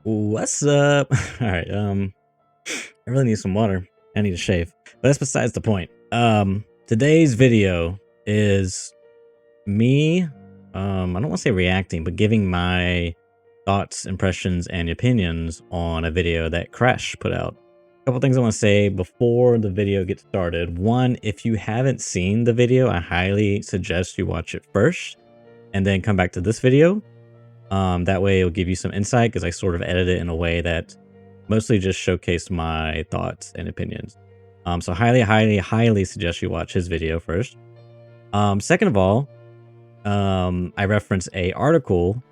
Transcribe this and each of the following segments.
What's up? All right, I really need some water. I need to shave, but that's besides the point. Today's video is me, I don't want to say reacting, but giving my thoughts, impressions, and opinions on a video that Crash put out. A couple things I want to say before the video gets started. One, if you haven't seen the video, I highly suggest you watch it first and then come back to this video. That way it'll give you some insight because I sort of edit it in a way that mostly just showcased my thoughts and opinions. So highly suggest you watch his video first. Second of all, I reference a article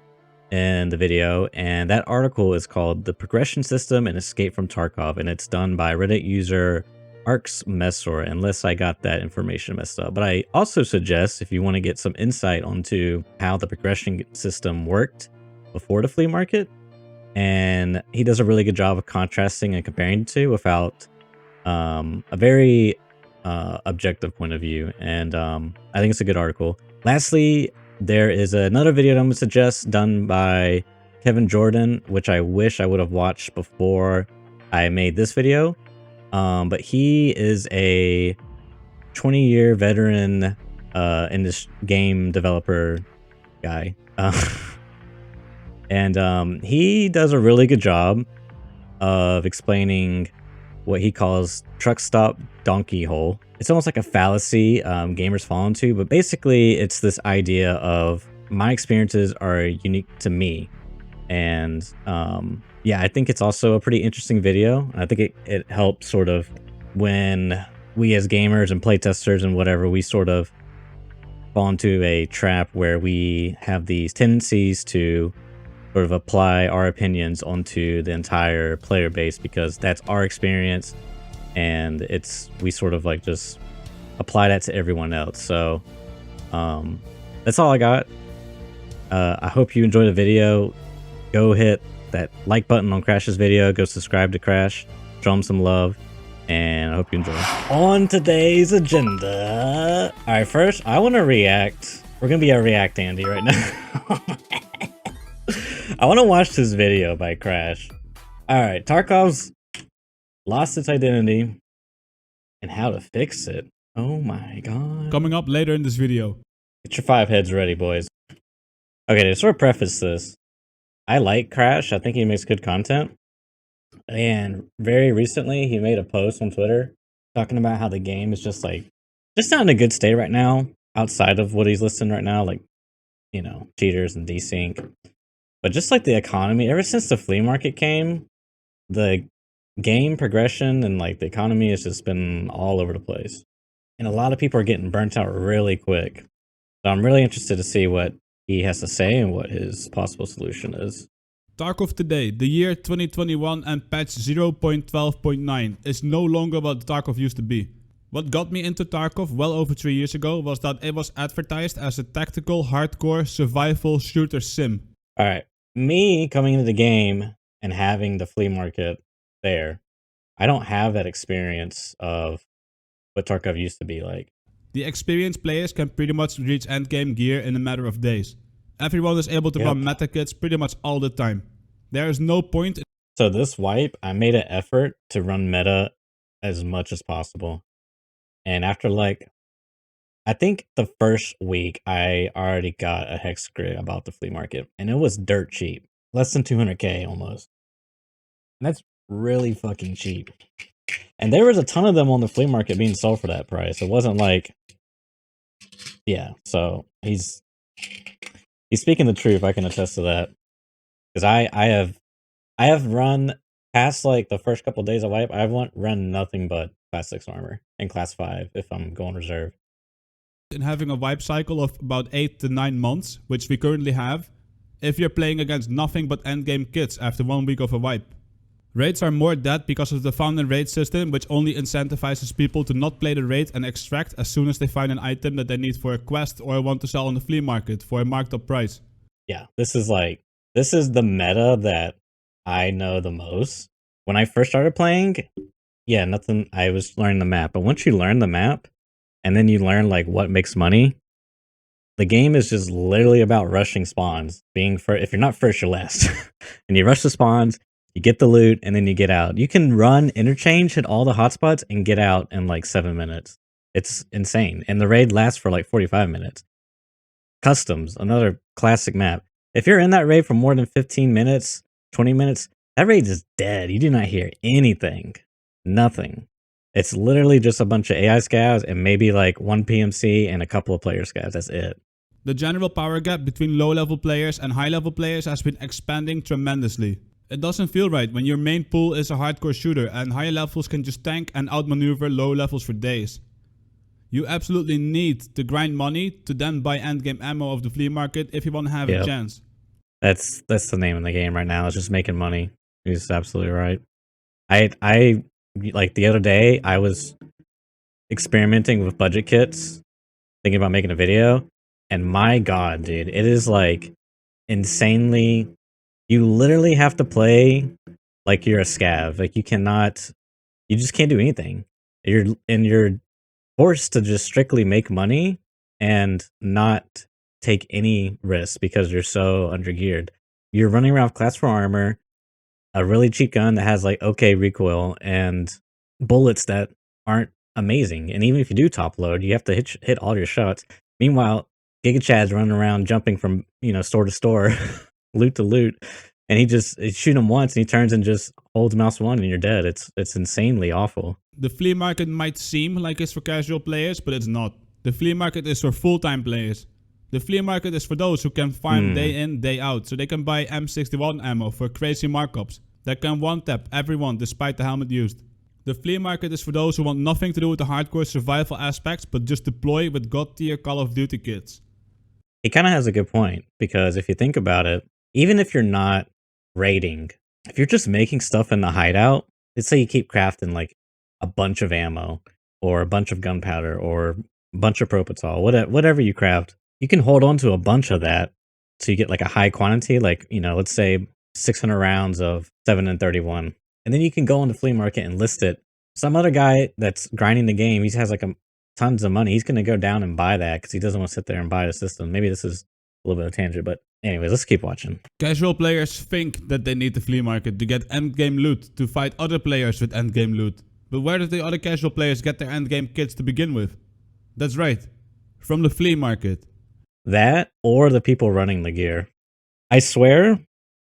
in the video, and that article is called "The Progression System and Escape from Tarkov," and it's done by Reddit user Arx Messor, unless I got that information messed up. But I also suggest, if you want to get some insight onto how the progression system worked before the flea market, and he does a really good job of contrasting and comparing the two without a very objective point of view, and I think it's a good article. Lastly, there is another video that I'm going to suggest done by Kevin Jordan, which I wish I would have watched before I made this video. But he is a 20-year veteran in this game developer guy. And he does a really good job of explaining what he calls truck stop donkey hole. It's almost like a fallacy gamers fall into, but basically it's this idea of my experiences are unique to me. And yeah, I think it's also a pretty interesting video. I think it helps sort of when we as gamers and playtesters and whatever, we sort of fall into a trap where we have these tendencies to sort of apply our opinions onto the entire player base because that's our experience, and we sort of like just apply that to everyone else. So that's all I got. I hope you enjoyed the video. Go hit that like button on Crash's video. Go subscribe to Crash. Show him some love. And I hope you enjoy. On today's agenda. All right, first, I want to react. We're going to be a React Andy right now. I want to watch this video by Crash. All right, Tarkov's lost its identity and how to fix it. Oh my god. Coming up later in this video. Get your 5 heads ready, boys. Okay, to sort of preface this, I like Crash. I think he makes good content. And very recently, he made a post on Twitter talking about how the game is just not in a good state right now, outside of what he's listing right now, like, you know, cheaters and desync. But just like the economy, ever since the flea market came, the game progression and like the economy has just been all over the place. And a lot of people are getting burnt out really quick. So I'm really interested to see what he has to say and what his possible solution is. Tarkov today, the year 2021 and patch 0.12.9 is no longer what Tarkov used to be. What got me into Tarkov well over 3 years ago was that it was advertised as a tactical, hardcore, survival shooter sim. Alright, me coming into the game and having the flea market there, I don't have that experience of what Tarkov used to be like. The experienced players can pretty much reach endgame gear in a matter of days. Everyone is able to run meta kits pretty much all the time. There is no point. So this wipe, I made an effort to run meta as much as possible. And after like, I think the first week, I already got a hex grid about the flea market. And it was dirt cheap. Less than 200k almost. And that's really fucking cheap. And there was a ton of them on the flea market being sold for that price. It wasn't like, yeah, so he's speaking the truth. I can attest to that, because I have run past like the first couple of days of wipe. I've run nothing but class 6 armor and class 5 if I'm going reserve. In having a wipe cycle of about 8 to 9 months, which we currently have, if you're playing against nothing but endgame kits after 1 week of a wipe. Raids are more dead because of the found and raid system, which only incentivizes people to not play the raid and extract as soon as they find an item that they need for a quest or want to sell on the flea market for a marked up price. Yeah, this is the meta that I know the most. When I first started playing, yeah, nothing, I was learning the map. But once you learn the map, and then you learn like what makes money, The game is just literally about rushing spawns. Being if you're not first, you're last. And you rush the spawns, you get the loot, and then you get out. You can run interchange, hit all the hotspots, and get out in like 7 minutes. It's insane. And the raid lasts for like 45 minutes. Customs, another classic map. If you're in that raid for more than 15 minutes, 20 minutes, that raid is dead. You do not hear anything. Nothing. It's literally just a bunch of AI scavs and maybe like one PMC and a couple of player scavs. That's it. The general power gap between low-level players and high-level players has been expanding tremendously. It doesn't feel right when your main pool is a hardcore shooter and higher levels can just tank and outmaneuver low levels for days. You absolutely need to grind money to then buy endgame ammo of the flea market if you want to have a chance. That's the name of the game right now. It's just making money. He's absolutely right. I like the other day I was experimenting with budget kits, thinking about making a video, and my god, dude, it is like insanely. You literally have to play like you're a scav. Like you just can't do anything. You're forced to just strictly make money and not take any risks because you're so undergeared. You're running around with class 4 armor, a really cheap gun that has like okay recoil, and bullets that aren't amazing. And even if you do top load, you have to hit all your shots. Meanwhile, Giga Chad's running around jumping from store to store, loot to loot, and you shoot him once and he turns and just holds mouse 1 and you're dead. It's insanely awful. The flea market might seem like it's for casual players, but it's not. The flea market is for full-time players. The flea market is for those who can farm day in, day out, so they can buy M61 ammo for crazy markups that can one-tap everyone despite the helmet used. The flea market is for those who want nothing to do with the hardcore survival aspects, but just deploy with god-tier Call of Duty kits. He kind of has a good point, because if you think about it, even if you're not raiding, if you're just making stuff in the hideout, let's say you keep crafting like a bunch of ammo or a bunch of gunpowder or a bunch of propofol, whatever you craft, you can hold on to a bunch of that so you get like a high quantity, like, let's say 600 rounds of 7 and 31. And then you can go on the flea market and list it. Some other guy that's grinding the game, he has like tons of money. He's going to go down and buy that because he doesn't want to sit there and buy the system. Maybe this is a little bit of a tangent, but anyways, let's keep watching. Casual players think that they need the flea market to get endgame loot to fight other players with endgame loot. But where did the other casual players get their endgame kits to begin with? That's right, from the flea market. That or the people running the gear. I swear,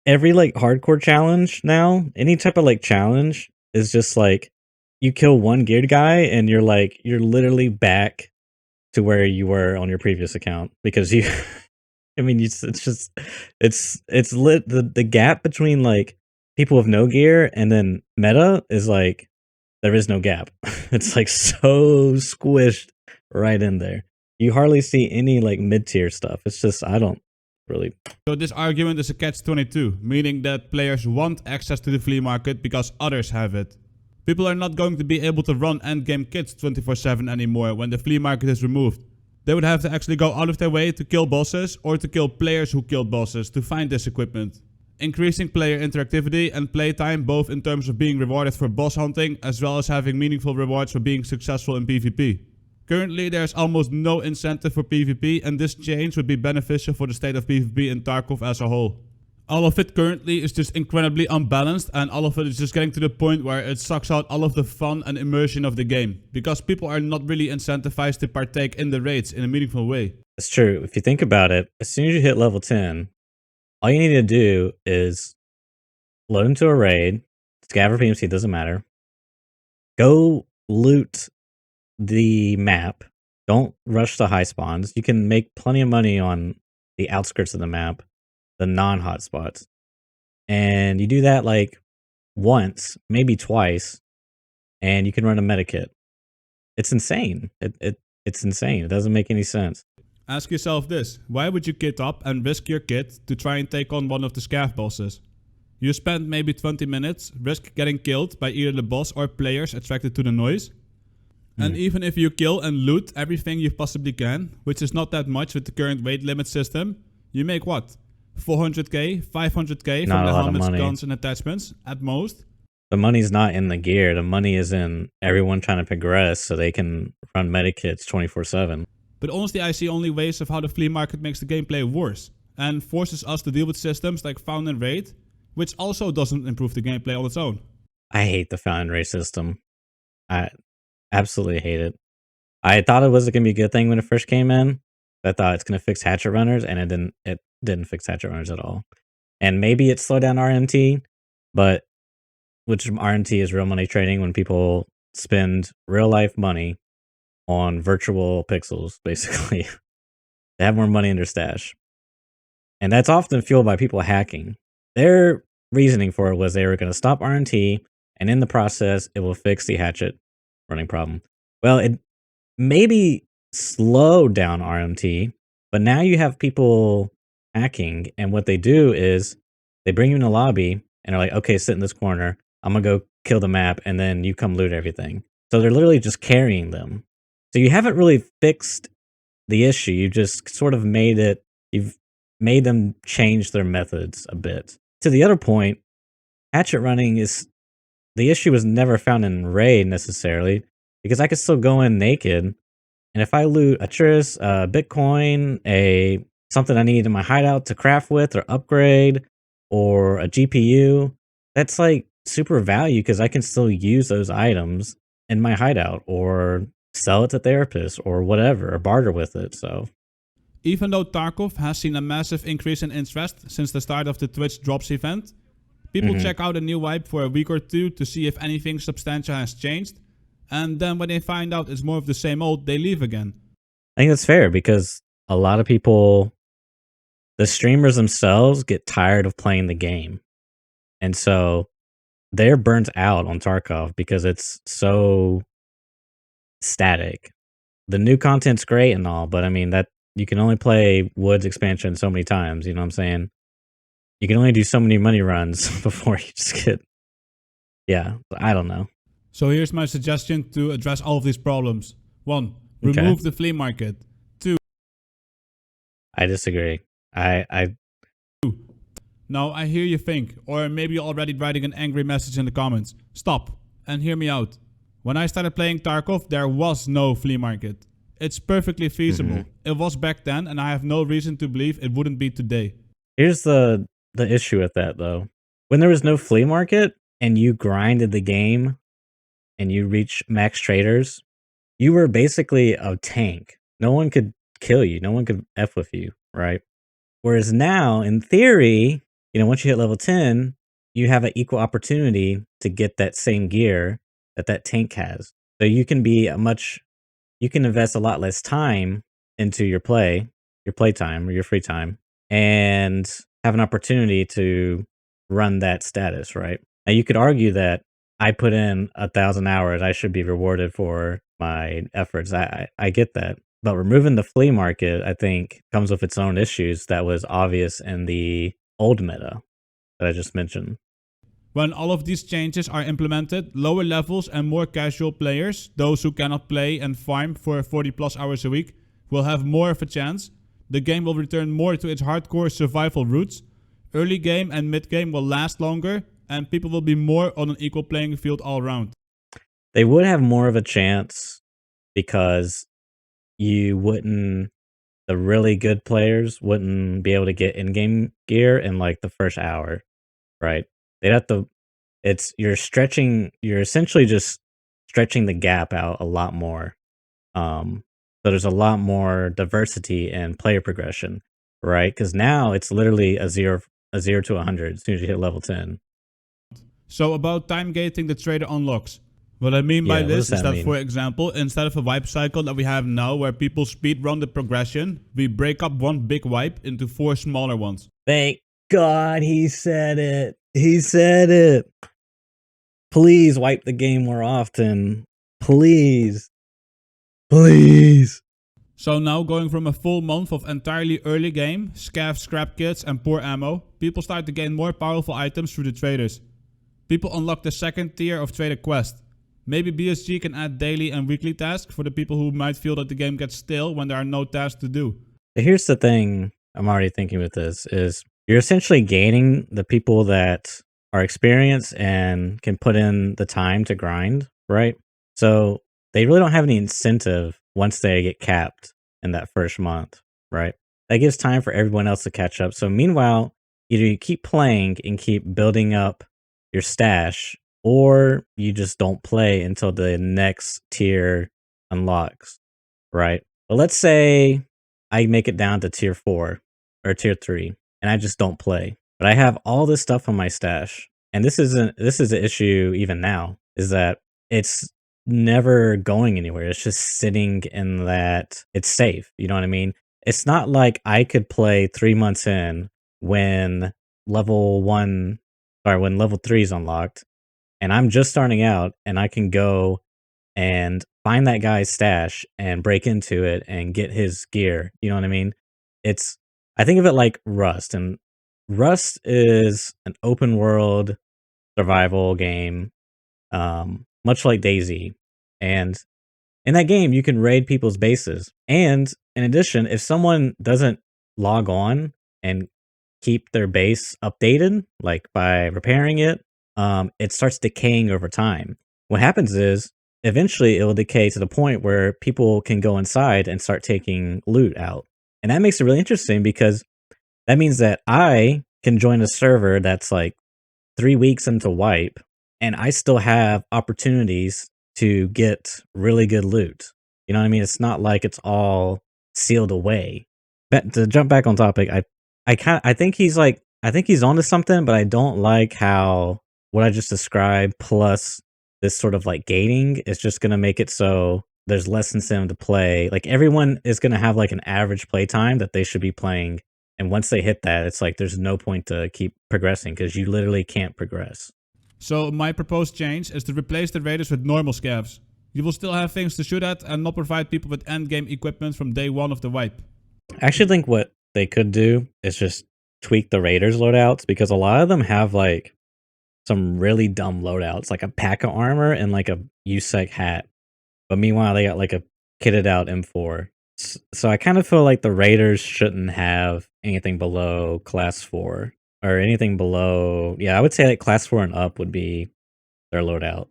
every like hardcore challenge now, any type of like challenge is just like you kill one geared guy and you're literally back to where you were on your previous account because you I mean it's lit. The gap between like people with no gear and then meta is like there is no gap. It's like so squished right in there. You hardly see any like mid-tier stuff. It's just I don't really. So this argument is a catch-22, meaning that players want access to the flea market because others have it. People are not going to be able to run endgame kits 24/7 anymore when the flea market is removed. They would have to actually go out of their way to kill bosses or to kill players who killed bosses to find this equipment. Increasing player interactivity and playtime both in terms of being rewarded for boss hunting as well as having meaningful rewards for being successful in PvP. Currently there's almost no incentive for PvP and this change would be beneficial for the state of PvP in Tarkov as a whole. All of it currently is just incredibly unbalanced and all of it is just getting to the point where it sucks out all of the fun and immersion of the game. Because people are not really incentivized to partake in the raids in a meaningful way. It's true. If you think about it, as soon as you hit level 10, all you need to do is load into a raid, scav or PMC, doesn't matter. Go loot the map. Don't rush the high spawns. You can make plenty of money on the outskirts of the map, the non-hot spots. And you do that like once, maybe twice, and you can run a medikit. It's insane. It's insane. It doesn't make any sense. Ask yourself this, why would you kit up and risk your kit to try and take on one of the scav bosses? You spend maybe 20 minutes, risk getting killed by either the boss or players attracted to the noise. And even if you kill and loot everything you possibly can, which is not that much with the current weight limit system, you make what? 400k, 500k from the helmets, guns and attachments at most? The money's not in the gear. The money is in everyone trying to progress so they can run medikits 24/7. But honestly, I see only ways of how the flea market makes the gameplay worse and forces us to deal with systems like found and raid, which also doesn't improve the gameplay on its own. I hate the found and race system. I absolutely hate it. I thought it was gonna be a good thing when it first came in. I thought it's gonna fix hatchet runners, and it didn't fix hatchet runners at all. And maybe it slowed down RMT, but which RMT is real money trading when people spend real life money on virtual pixels, basically. They have more money in their stash. And that's often fueled by people hacking. Their reasoning for it was they were going to stop RNT, and in the process, it will fix the hatchet running problem. Well, it maybe slowed down RMT, but now you have people hacking, and what they do is they bring you in a lobby and are like, okay, sit in this corner. I'm going to go kill the map, and then you come loot everything. So they're literally just carrying them. So you haven't really fixed the issue. You just sort of you've made them change their methods a bit. To the other point, hatchet running is the issue was never found in raid necessarily, because I could still go in naked, and if I loot a tris, Bitcoin, something I need in my hideout to craft with or upgrade, or a GPU, that's like super value because I can still use those items in my hideout or sell it to therapists or whatever, or barter with it. So Even though Tarkov has seen a massive increase in interest since the start of the Twitch Drops event, people check out a new wipe for a week or two to see if anything substantial has changed, and then when they find out it's more of the same old, they leave again. I think that's fair because a lot of people, the streamers themselves, get tired of playing the game. And so they're burnt out on Tarkov because it's so static. The new content's great and all, but I mean, that you can only play Woods expansion so many times, you know what I'm saying? You can only do so many money runs before you just get, yeah, I don't know. So here's my suggestion to address all of these problems. 1. Okay. Remove the flea market. 2. I disagree. I Now I hear you think, or maybe you're already writing an angry message in the comments. Stop and hear me out. When I started playing Tarkov, there was no flea market. It's perfectly feasible. It was back then, and I have no reason to believe it wouldn't be today. Here's the issue with that though. When there was no flea market and you grinded the game and you reach max traders, you were basically a tank. No one could kill you. No one could F with you, right? Whereas now, in theory, once you hit level 10, you have an equal opportunity to get that same gear that tank has. So you can you can invest a lot less time into your playtime or your free time, and have an opportunity to run that status, right? Now you could argue that I put in 1,000 hours, I should be rewarded for my efforts. I get that. But removing the flea market, I think, comes with its own issues that was obvious in the old meta that I just mentioned. When all of these changes are implemented, lower levels and more casual players, those who cannot play and farm for 40 plus hours a week, will have more of a chance. The game will return more to its hardcore survival roots. Early game and mid game will last longer, and people will be more on an equal playing field all around. They would have more of a chance because the really good players wouldn't be able to get in-game gear in like the first hour, right? They'd have to, you're essentially just stretching the gap out a lot more. So there's a lot more diversity in player progression, right? Because now it's literally a zero to 100 as soon as you hit level 10. So about time gating the trader unlocks. What I mean by Yeah, what this does is that that, mean? for example, instead of a wipe cycle that we have now where people speedrun the progression, we break up one big wipe into 4 smaller ones. Thank God he said it. He said it. Please wipe the game more often. Please. Please. So now, going from a full month of entirely early game, scav scrap kits and poor ammo, people start to gain more powerful items through the traders. People unlock the second tier of trader quest. Maybe BSG can add daily and weekly tasks for the people who might feel that the game gets stale when there are no tasks to do. Here's the thing I'm already thinking with this is you're essentially gaining the people that are experienced and can put in the time to grind, right? So they really don't have any incentive once they get capped in that first month, right? That gives time for everyone else to catch up. So meanwhile, either you keep playing and keep building up your stash, or you just don't play until the next tier unlocks, right? But let's say I make it down to tier 4 or tier 3 and I just don't play. But I have all this stuff on my stash. And this is an issue even now, is that it's never going anywhere. It's just sitting in that it's safe. You know what I mean? It's not like I could play 3 months in when level 1 or when level 3 is unlocked and I'm just starting out and I can go and find that guy's stash and break into it and get his gear. You know what I mean? It's I think of it like Rust, and Rust is an open world survival game, much like Daisy. And in that game, you can raid people's bases. And in addition, if someone doesn't log on and keep their base updated, like by repairing it, it starts decaying over time. What happens is eventually it will decay to the point where people can go inside and start taking loot out. And that makes it really interesting because that means that I can join a server that's like 3 weeks into wipe, and I still have opportunities to get really good loot. You know what I mean? It's not like it's all sealed away. But to jump back on topic, I think he's onto something, but I don't like how what I just described plus this sort of like gating is just gonna make it so there's less incentive to play. Like everyone is gonna have like an average play time that they should be playing, and once they hit that, it's like there's no point to keep progressing because you literally can't progress. So my proposed change is to replace the raiders with normal scavs. You will still have things to shoot at and not provide people with endgame equipment from day one of the wipe. I actually think what they could do is just tweak the Raiders loadouts because a lot of them have like some really dumb loadouts, like a pack of armor and like a USEC hat. But meanwhile, they got like a kitted out M4. So I kind of feel like the Raiders shouldn't have anything below class 4 or anything below. Yeah, I would say like class 4 and up would be their loadout.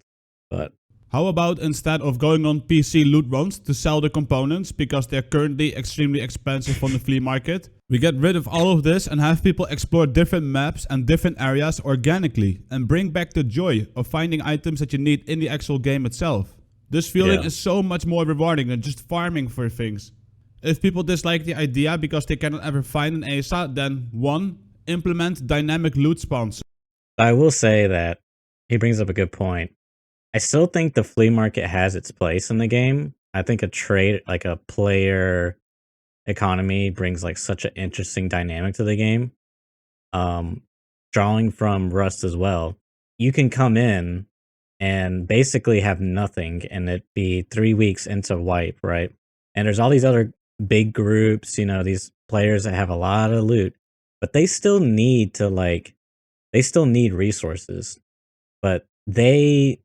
But How about instead of going on PC loot runs to sell the components because they're currently extremely expensive on the flea market, we get rid of all of this and have people explore different maps and different areas organically and bring back the joy of finding items that you need in the actual game itself. This feeling is so much more rewarding than just farming for things. If people dislike the idea because they cannot ever find an ASA, then 1. Implement dynamic loot spawns. I will say that he brings up a good point. I still think the flea market has its place in the game. I think a trade, like a player economy, brings like such an interesting dynamic to the game. Um, Drawing from Rust as well, you can come in and basically have nothing, and it be 3 weeks into wipe, right? And there's all these other big groups, you know, these players that have a lot of loot, but they still need to like, they still need resources, but they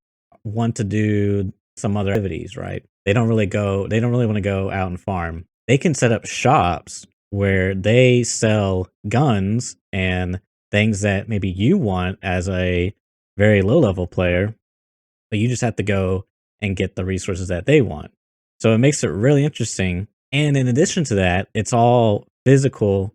want to do some other activities, right? They don't really want to go out and farm. They can set up shops where they sell guns and things that maybe you want as a very low level player, but you just have to go and get the resources that they want. So it makes it really interesting. And in addition to that, it's all physical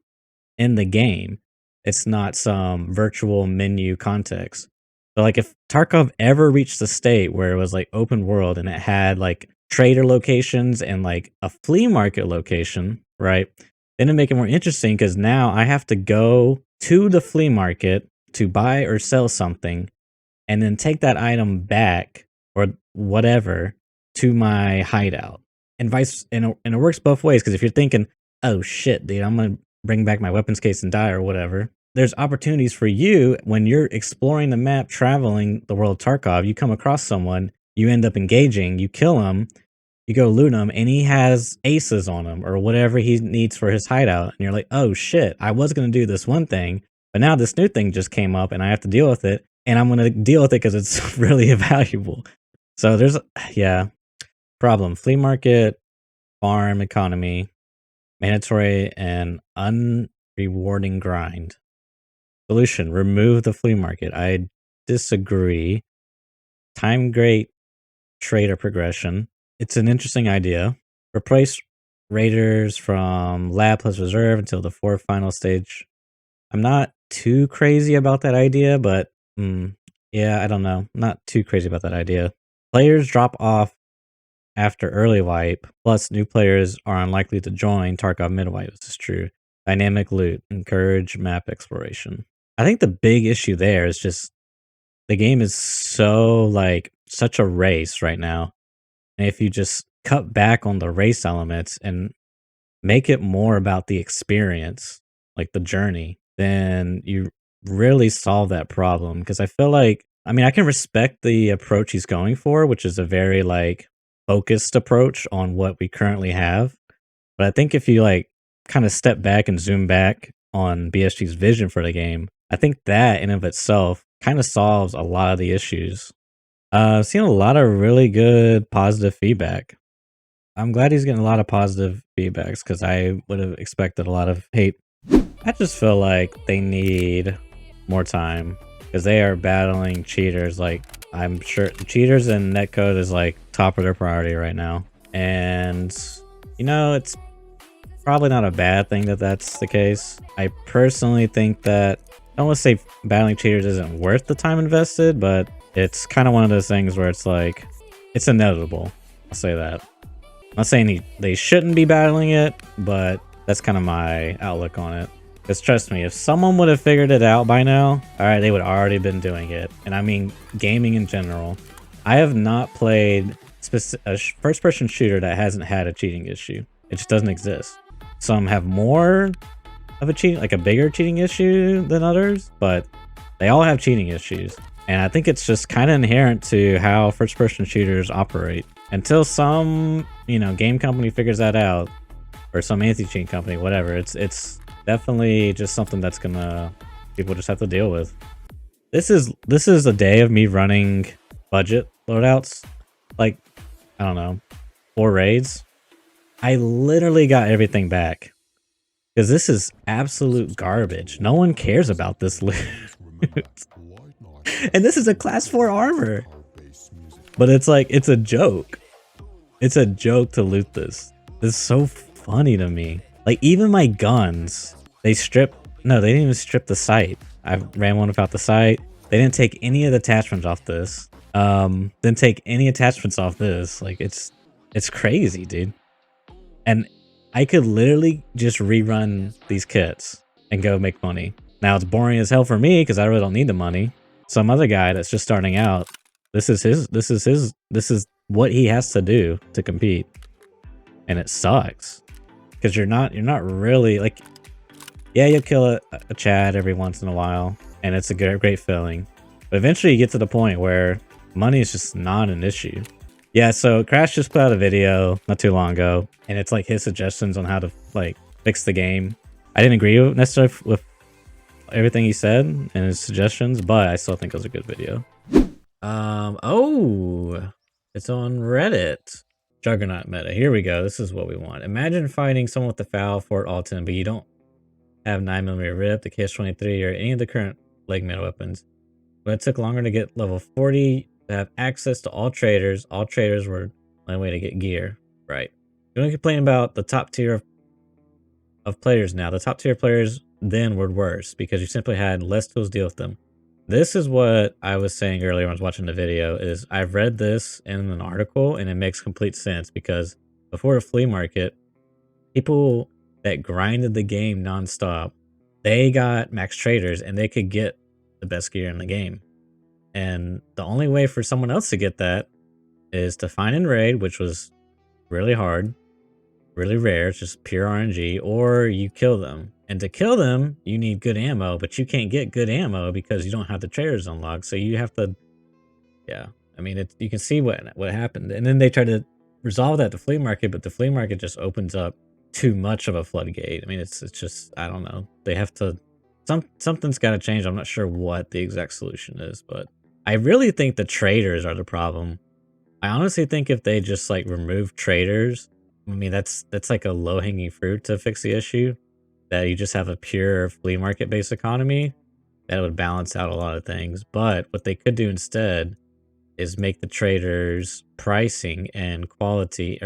in the game. It's not some virtual menu context. So like if Tarkov ever reached the state where it was like open world and it had like trader locations and like a flea market location, right? Then it make it more interesting because now I have to go to the flea market to buy or sell something and then take that item back or whatever to my hideout. And and it works both ways because if you're thinking, oh shit, dude, I'm gonna bring back my weapons case and die or whatever, there's opportunities for you when you're exploring the map, traveling the world of Tarkov. You come across someone, you end up engaging, you kill him, you go loot him, and he has aces on him or whatever he needs for his hideout. And you're like, oh shit, I was gonna do this one thing, but now this new thing just came up and I have to deal with it. And I'm gonna deal with it because it's really valuable. So there's yeah, problem. Flea market, farm economy, mandatory and unrewarding grind. Solution: remove the flea market. I disagree. Time great trader progression. It's an interesting idea. Replace raiders from lab plus reserve until the 4th final stage. I'm not too crazy about that idea, but yeah, I don't know. Not too crazy about that idea. Players drop off after early wipe, plus new players are unlikely to join Tarkov mid wipe. This is true. Dynamic loot, encourage map exploration. I think the big issue there is just the game is so like such a race right now. And if you just cut back on the race elements and make it more about the experience, like the journey, then you really solve that problem. Because I feel like, I mean, I can respect the approach he's going for, which is a very like focused approach on what we currently have. But I think if you like kind of step back and zoom back on BSG's vision for the game, I think that in of itself kind of solves a lot of the issues. I've seen a lot of really good positive feedback. I'm glad he's getting a lot of positive feedbacks because I would have expected a lot of hate. I just feel like they need more time because they are battling cheaters. Like, I'm sure cheaters and netcode is like top of their priority right now. And, you know, it's probably not a bad thing that that's the case. I personally think that, I don't want to say battling cheaters isn't worth the time invested, but it's kind of one of those things where it's like, it's inevitable. I'll say that. I'm not saying they shouldn't be battling it, but that's kind of my outlook on it. Because trust me, if someone would have figured it out by now, alright, they would already been doing it. And I mean, gaming in general. I have not played a first-person shooter that hasn't had a cheating issue. It just doesn't exist. Some have more of a cheating, like a bigger cheating issue than others, but they all have cheating issues. And I think it's just kind of inherent to how first-person shooters operate. Until some, you know, game company figures that out, or some anti-cheat company, whatever, it's definitely just something that's gonna people just have to deal with. This is a day of me running budget loadouts, like I don't know, 4 raids. I literally got everything back because this is absolute garbage. No one cares about this loot, and this is a class 4 armor, but it's like it's a joke. It's a joke to loot this. It's so funny to me. Like, even my guns, they didn't even strip the sight. I ran one without the sight. They didn't take any of the attachments off this. Didn't take any attachments off this. Like, it's crazy, dude. And I could literally just rerun these kits and go make money. Now, it's boring as hell for me because I really don't need the money. Some other guy that's just starting out, this is what he has to do to compete, and it sucks because you're not really like, yeah, you'll kill a Chad every once in a while and it's a great feeling, but eventually you get to the point where money is just not an issue. Yeah, so Krashed just put out a video not too long ago, and it's like his suggestions on how to like fix the game. I didn't agree necessarily with everything he said and his suggestions, but I still think it was a good video. Oh, it's on Reddit. Juggernaut meta. Here we go. This is what we want. Imagine fighting someone with the Foul Fort Alton, but you don't have 9mm RIP, the KS-23, or any of the current leg meta weapons. But it took longer to get level 40 to have access to all traders. All traders were the only way to get gear. Right. You don't complain about the top tier of players now. The top tier players then were worse because you simply had less tools to deal with them. This is what I was saying earlier when I was watching the video, is I've read this in an article and it makes complete sense because before a flea market, people that grinded the game nonstop, they got max traders and they could get the best gear in the game. And the only way for someone else to get that is to find and raid, which was really hard, really rare. It's just pure RNG, or you kill them. And to kill them, you need good ammo, but you can't get good ammo because you don't have the traders unlocked. So you have to, yeah. I mean, you can see what happened. And then they tried to resolve that at the flea market, but the flea market just opens up too much of a floodgate. I mean, it's just, I don't know. They have to, something's got to change. I'm not sure what the exact solution is, but I really think the traders are the problem. I honestly think if they just like remove traders, I mean, that's like a low-hanging fruit to fix the issue. That you just have a pure flea market based economy, that would balance out a lot of things. But what they could do instead is make the traders pricing and quality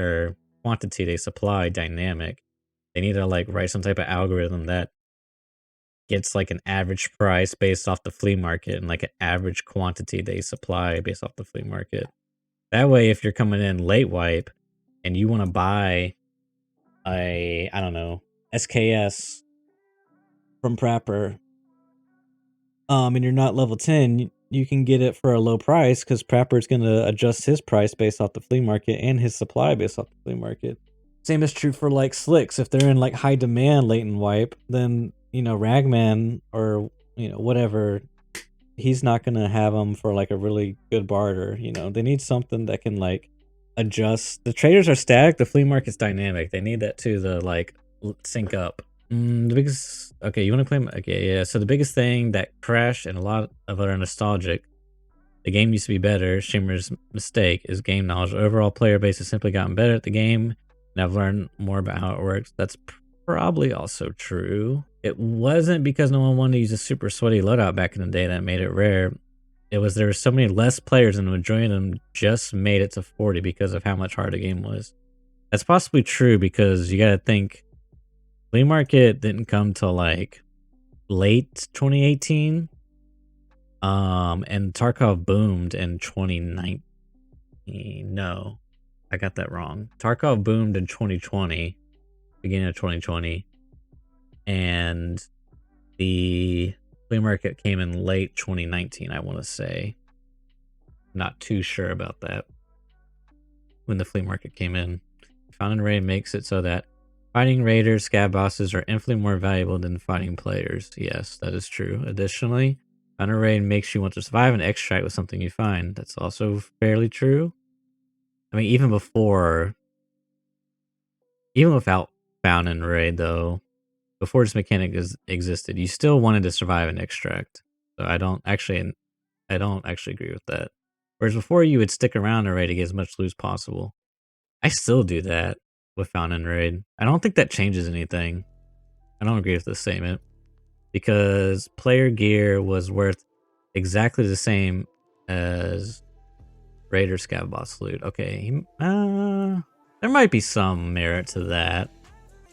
quantity they supply dynamic. They need to like write some type of algorithm that gets like an average price based off the flea market and like an average quantity they supply based off the flea market. That way, if you're coming in late wipe and you want to buy I don't know, SKS from Prapper, and you're not level 10, you can get it for a low price because Prapper's going to adjust his price based off the flea market and his supply based off the flea market. Same is true for like slicks. If they're in like high demand late in wipe, then Ragman or whatever, he's not going to have them for like a really good barter. They need something that can like adjust. The traders are static, the flea market's dynamic. They need that to like sync up. The biggest, okay, you want to claim, okay, yeah. So the biggest thing that Krashed and a lot of other nostalgic, the game used to be better. Shimmer's mistake is game knowledge. The overall player base has simply gotten better at the game, and I've learned more about how it works. That's probably also true. It wasn't because no one wanted to use a super sweaty loadout back in the day that made it rare. It was there were so many less players, and the majority of them just made it to 40 because of how much harder the game was. That's possibly true because you got to think flea market didn't come till like late 2018. And Tarkov boomed in 2019. No, I got that wrong. Tarkov boomed in 2020, beginning of 2020. And the flea market came in late 2019, I want to say. Not too sure about that. When the flea market came in. Found Raid makes it so that fighting raiders, scab bosses are infinitely more valuable than fighting players. Yes, that is true. Additionally, Found Raid makes you want to survive and extract with something you find. That's also fairly true. I mean, even without Found and Raid though, before this mechanic existed, you still wanted to survive and extract. So I don't actually agree with that. Whereas before you would stick around a raid to get as much loot as possible. I still do that with Found and Raid. I don't think that changes anything. I don't agree with this statement. Because player gear was worth exactly the same as Raider Scav Boss loot. Okay, there might be some merit to that.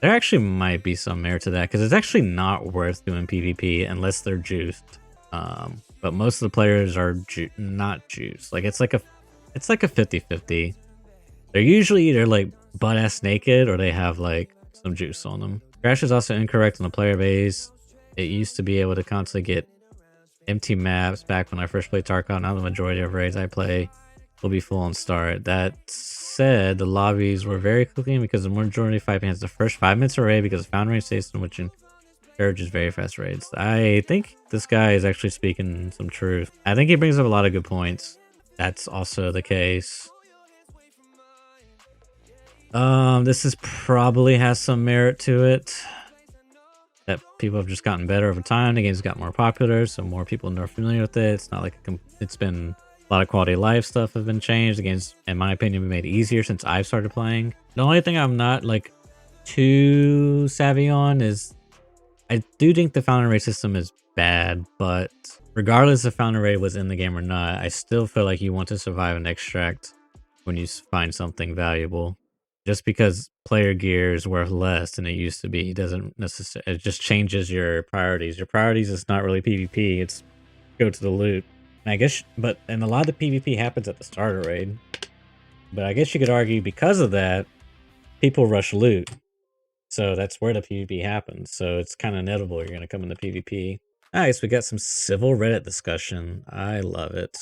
There actually might be some merit to that because it's actually not worth doing PvP unless they're juiced. But most of the players are not juiced. Like it's like a 50-50. They're usually either like butt ass naked or they have like some juice on them. Crash is also incorrect on the player base. It used to be able to constantly get empty maps back when I first played Tarkov. Now the majority of raids I play will be full on start. That said, the lobbies were very clean because the majority of fight fans the first 5 minutes of raid because Found Raid Station, which encourages very fast raids. I think this guy is actually speaking some truth. I think he brings up a lot of good points. That's also the case. This is probably has some merit to it. That people have just gotten better over time. The game's got more popular, so more people are familiar with it. It's not like it's been a lot of quality of life stuff have been changed. The game's, in my opinion, been made easier since I've started playing. The only thing I'm not like too savvy on is I do think the Found and Raid system is bad, but regardless if Found and Raid was in the game or not, I still feel like you want to survive and extract when you find something valuable. Just because player gear is worth less than it used to be doesn't necessarily, it just changes your priorities. Your priorities is not really PvP, it's go to the loot. And I guess, and a lot of the PvP happens at the starter raid. But I guess you could argue because of that, people rush loot. So that's where the PvP happens. So it's kind of inevitable you're going to come into PvP. Nice, we got some civil Reddit discussion. I love it.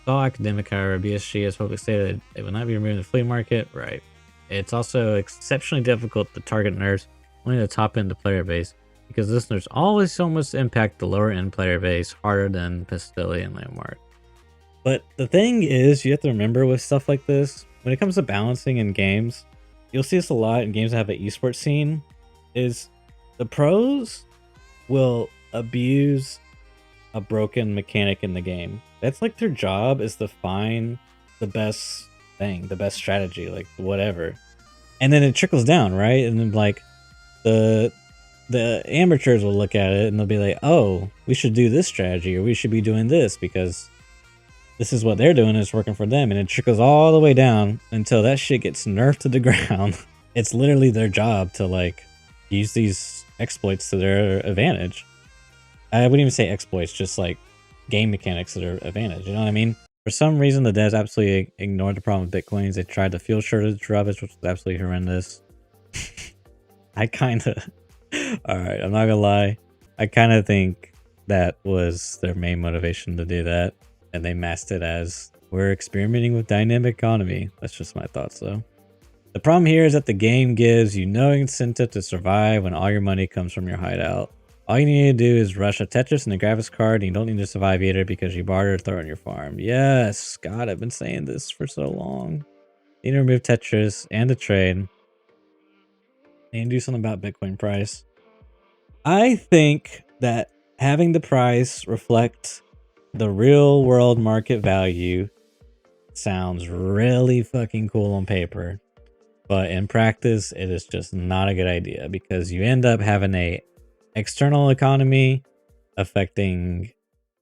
All academic, however, BSG has publicly stated it will not be removed in the flea market. Right. It's also exceptionally difficult to target nerfs only the top end of the player base, because listeners always almost impact the lower end player base harder than Pistilli and Landmark. But the thing is, you have to remember with stuff like this, when it comes to balancing in games, you'll see this a lot in games that have an esports scene, is the pros will abuse a broken mechanic in the game. That's like their job, is to find the best thing, the best strategy, like whatever. And then it trickles down, right? And then like the amateurs will look at it and they'll be like, oh, we should do this strategy, or we should be doing this because this is what they're doing, is working for them, and it trickles all the way down until that shit gets nerfed to the ground. It's literally their job to like use these exploits to their advantage. I wouldn't even say exploits, just like game mechanics to their advantage. You know what I mean? For some reason, the devs absolutely ignored the problem with Bitcoins. They tried the fuel shortage rubbish, which was absolutely horrendous. I kind of, all right, I'm not gonna lie. I kind of think that was their main motivation to do that. And they masked it as, we're experimenting with dynamic economy. That's just my thoughts though. The problem here is that the game gives you no incentive to survive when all your money comes from your hideout. All you need to do is rush a Tetris and a graphics card, and you don't need to survive either because you barter or throw on your farm. Yes, God, I've been saying this for so long. You need to remove Tetris and the trade and do something about Bitcoin price. I think that having the price reflect the real world market value sounds really fucking cool on paper, but in practice it is just not a good idea, because you end up having a external economy affecting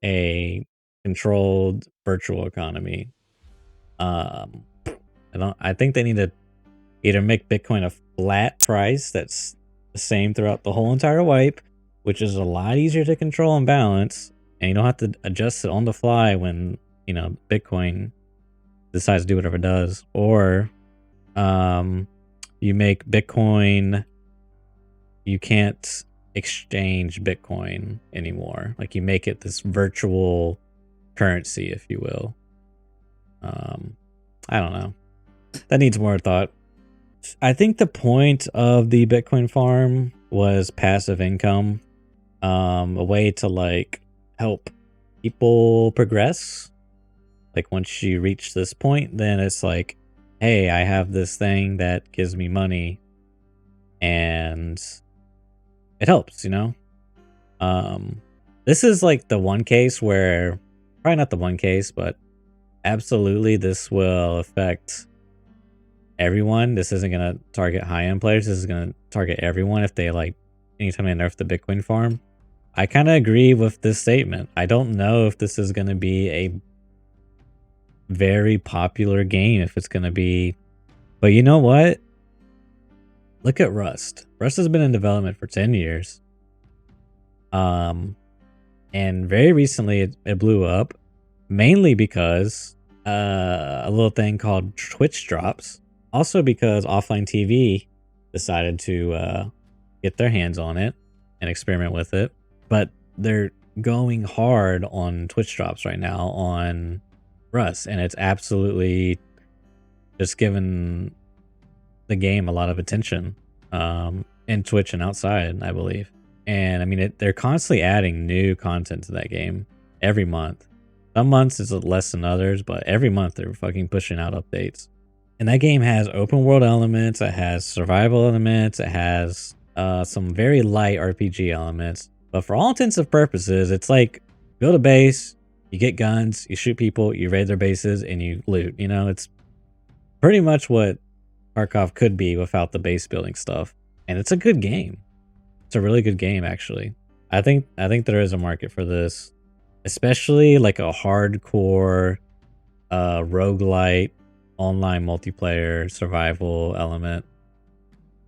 a controlled virtual economy. I think they need to either make Bitcoin a flat price that's the same throughout the whole entire wipe, which is a lot easier to control and balance, and you don't have to adjust it on the fly when, you know, Bitcoin decides to do whatever it does. Or you make Bitcoin, you can't exchange Bitcoin anymore. Like, you make it this virtual currency, if you will. I don't know. That needs more thought. I think the point of the Bitcoin farm was passive income, a way to like help people progress. Like, once you reach this point, then it's like, hey, I have this thing that gives me money and it helps, you know? This is like the one case where, probably not the one case, but absolutely this will affect everyone. This isn't going to target high-end players. This is going to target everyone if they like, anytime they nerf the Bitcoin farm. I kind of agree with this statement. I don't know if this is going to be a very popular game, if it's going to be, but you know what? Look at Rust. Rust has been in development for 10 years. And very recently it blew up, mainly because a little thing called Twitch drops. Also because offline TV decided to get their hands on it and experiment with it. But they're going hard on Twitch drops right now on Rust, and it's absolutely just given the game a lot of attention in Twitch and outside, I believe. And I mean, they're constantly adding new content to that game every month. Some months it's less than others, but every month they're fucking pushing out updates. And that game has open world elements, it has survival elements, it has some very light RPG elements. But for all intents and purposes, it's like, build a base, you get guns, you shoot people, you raid their bases, and you loot. You know, it's pretty much what Tarkov could be without the base building stuff. And it's a good game. It's a really good game, actually. I think there is a market for this, especially like a hardcore roguelite online multiplayer survival element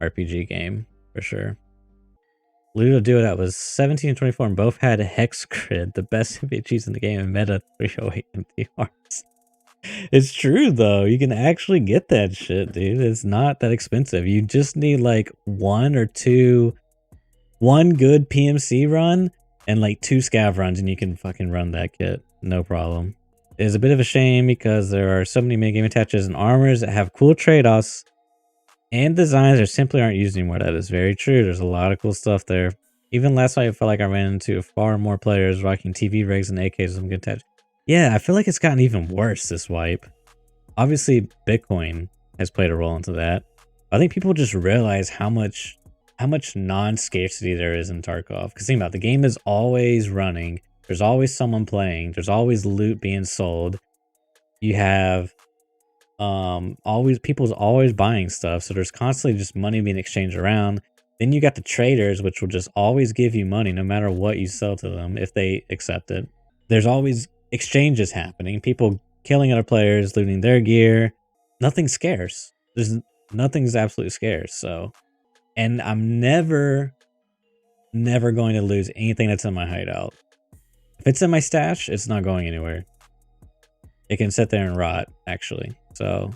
RPG game for sure. Ludo Duo that was 17 and 24 and both had Hex Grid, the best MVHs in the game, and Meta 308 MTRs. It's true though, you can actually get that shit, dude. It's not that expensive. You just need like one good PMC run and like 2 scav runs, and you can fucking run that kit, no problem. It is a bit of a shame because there are so many minigame attaches and armors that have cool trade-offs and designs that simply aren't used anymore. That is very true. There's a lot of cool stuff there. Even last night I felt like I ran into far more players rocking TV rigs and AKs with some good attach. Yeah, I feel like it's gotten even worse this wipe. Obviously Bitcoin has played a role into that. I think people just realize how much non-scarcity there is in Tarkov. Because think about it, the game is always running. There's always someone playing. There's always loot being sold. You have people's always buying stuff. So there's constantly just money being exchanged around. Then you got the traders, which will just always give you money no matter what you sell to them if they accept it. There's always exchanges happening, people killing other players, looting their gear. Nothing's scarce. Nothing's absolutely scarce. So, and I'm never going to lose anything that's in my hideout. If it's in my stash, it's not going anywhere. It can sit there and rot, actually. So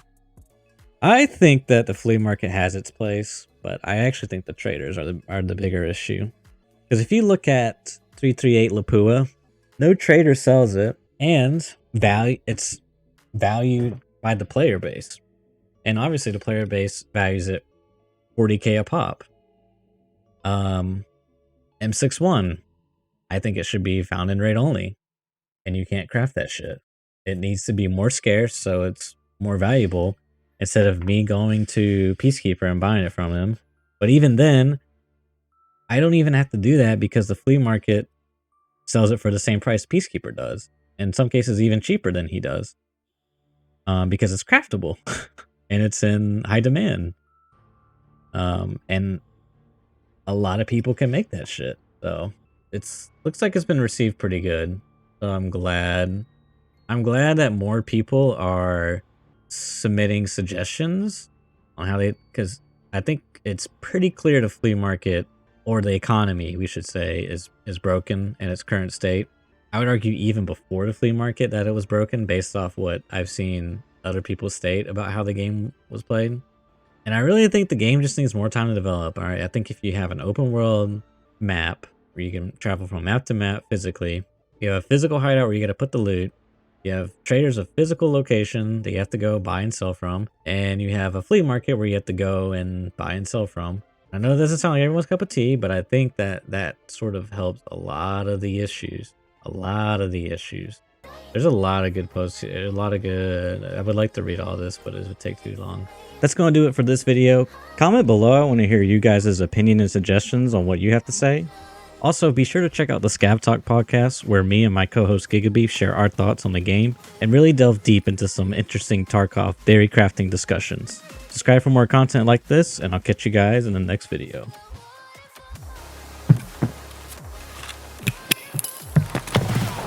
I think that the flea market has its place, but I actually think the traders are the bigger issue. Because if you look at 338 Lapua, no trader sells it, and it's valued by the player base. And obviously the player base values it 40k a pop. M61, I think it should be found in raid only, and you can't craft that shit. It needs to be more scarce so it's more valuable instead of me going to Peacekeeper and buying it from him. But even then, I don't even have to do that because the flea market sells it for the same price Peacekeeper does. In some cases, even cheaper than he does. Because it's craftable and it's in high demand. And a lot of people can make that shit. So looks like it's been received pretty good. So I'm glad that more people are submitting suggestions on how because I think it's pretty clear the flea market, or the economy, we should say, is broken in its current state. I would argue even before the flea market that it was broken based off what I've seen other people state about how the game was played. And I really think the game just needs more time to develop. All right, I think if you have an open world map where you can travel from map to map physically, you have a physical hideout where you got to put the loot, you have traders of physical location that you have to go buy and sell from, and you have a flea market where you have to go and buy and sell from. I know it doesn't sound like everyone's cup of tea, but I think that sort of helps a lot of the issues. There's a lot of good posts here, a lot of good. I would like to read all this, but it would take too long. That's going to do it for this video. Comment below. I want to hear you guys' opinion and suggestions on what you have to say. Also, be sure to check out the Scav Talk podcast, where me and my co-host Gigabeef share our thoughts on the game and really delve deep into some interesting Tarkov theory crafting discussions. Subscribe for more content like this, and I'll catch you guys in the next video.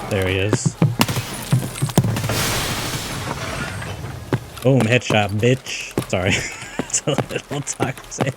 There he is. Boom, headshot, bitch. Sorry, it's a little toxic.